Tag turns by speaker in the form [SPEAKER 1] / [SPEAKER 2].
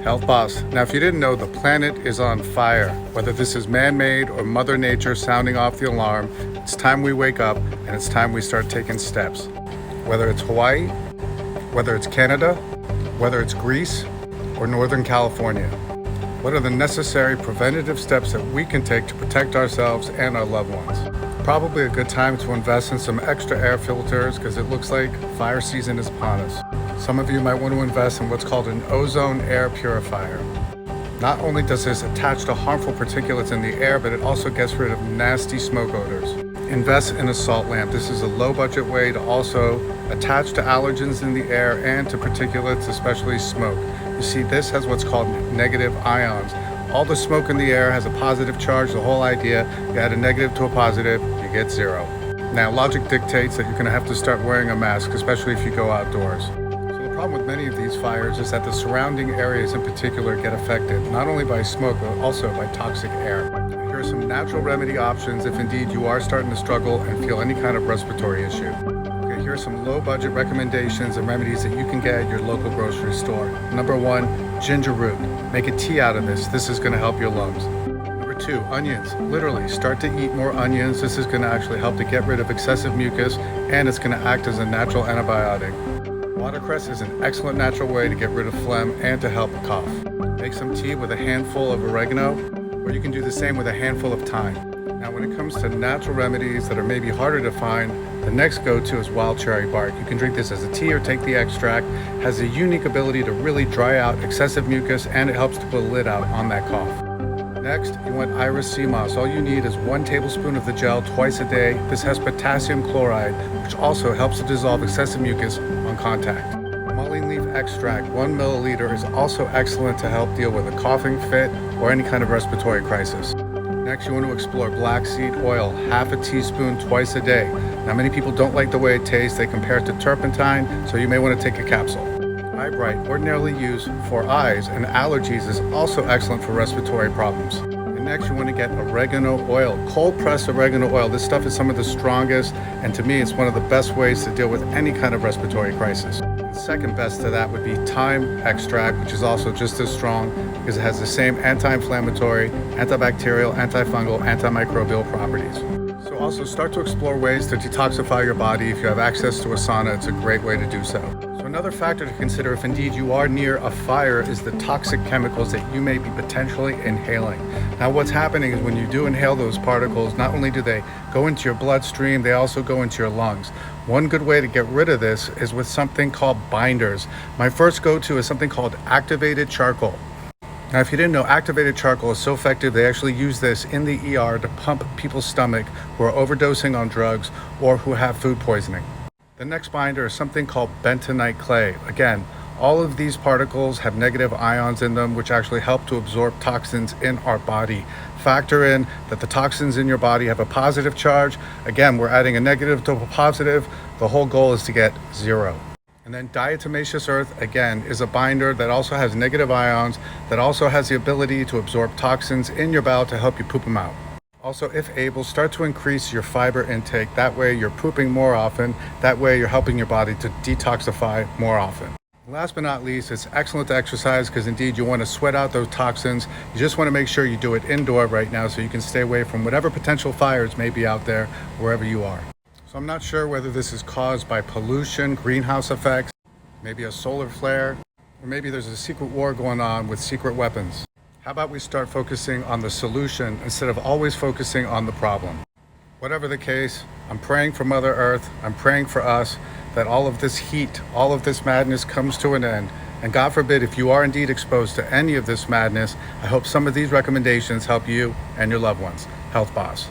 [SPEAKER 1] Health Boss. Now, if you didn't know, the planet is on fire. Whether this is man-made or Mother Nature sounding off the alarm, it's time we wake up and it's time we start taking steps. Whether it's Hawaii, whether it's Canada, whether it's Greece, or Northern California. What are the necessary preventative steps that we can take to protect ourselves and our loved ones? Probably a good time to invest in some extra air filters because it looks like fire season is upon us. Some of you might want to invest in what's called an ozone air purifier. Not only does this attach to harmful particulates in the air, but it also gets rid of nasty smoke odors. Invest in a salt lamp. This is a low budget way to also attach to allergens in the air and to particulates, especially smoke. You see, this has what's called negative ions. All the smoke in the air has a positive charge. The whole idea, you add a negative to a positive, you get zero. Now, logic dictates that you're gonna have to start wearing a mask, especially if you go outdoors. So the problem with many of these fires is that the surrounding areas in particular get affected, not only by smoke, but also by toxic air. Here are some natural remedy options if indeed you are starting to struggle and feel any kind of respiratory issue. Okay, here are some low budget recommendations and remedies that you can get at your local grocery store. Number one, ginger root. Make a tea out of this. This is gonna help your lungs. Number two, onions. Literally, start to eat more onions. This is gonna actually help to get rid of excessive mucus, and it's gonna act as a natural antibiotic. Watercress is an excellent natural way to get rid of phlegm and to help a cough. Make some tea with a handful of oregano, or you can do the same with a handful of thyme. Now, when it comes to natural remedies that are maybe harder to find, the next go-to is wild cherry bark. You can drink this as a tea or take the extract. It has a unique ability to really dry out excessive mucus, and it helps to put a lid out on that cough. Next, you want Iris sea moss. All you need is 1 tablespoon of the gel twice a day. This has potassium chloride, which also helps to dissolve excessive mucus on contact. Mullein leaf extract, 1 milliliter, is also excellent to help deal with a coughing fit or any kind of respiratory crisis. Next, you want to explore black seed oil, half a teaspoon twice a day. Now, many people don't like the way it tastes. They compare it to turpentine, so you may want to take a capsule. Eye Bright, ordinarily used for eyes and allergies, is also excellent for respiratory problems. And next, you want to get oregano oil, cold pressed oregano oil. This stuff is some of the strongest, and to me, it's one of the best ways to deal with any kind of respiratory crisis. Second best to that would be thyme extract, which is also just as strong because it has the same anti-inflammatory, antibacterial, antifungal, antimicrobial properties. So also start to explore ways to detoxify your body. If you have access to a sauna, it's a great way to do so. So another factor to consider if indeed you are near a fire is the toxic chemicals that you may be potentially inhaling. Now, what's happening is when you do inhale those particles, not only do they go into your bloodstream, they also go into your lungs. One good way to get rid of this is with something called binders. My first go-to is something called activated charcoal. Now, if you didn't know, activated charcoal is so effective, they actually use this in the ER to pump people's stomach who are overdosing on drugs or who have food poisoning. The next binder is something called bentonite clay. Again, all of these particles have negative ions in them, which actually help to absorb toxins in our body. Factor in that the toxins in your body have a positive charge. Again, we're adding a negative to a positive. The whole goal is to get zero. And then diatomaceous earth, again, is a binder that also has negative ions, that also has the ability to absorb toxins in your bowel to help you poop them out. Also, if able, start to increase your fiber intake. That way you're pooping more often. That way you're helping your body to detoxify more often. Last but not least, it's excellent to exercise because indeed you want to sweat out those toxins. You just want to make sure you do it indoor right now so you can stay away from whatever potential fires may be out there wherever you are. So I'm not sure whether this is caused by pollution, greenhouse effects, maybe a solar flare, or maybe there's a secret war going on with secret weapons. How about we start focusing on the solution instead of always focusing on the problem? Whatever the case, I'm praying for Mother Earth. I'm praying for us that all of this heat, all of this madness comes to an end. And God forbid, if you are indeed exposed to any of this madness, I hope some of these recommendations help you and your loved ones. Health Boss.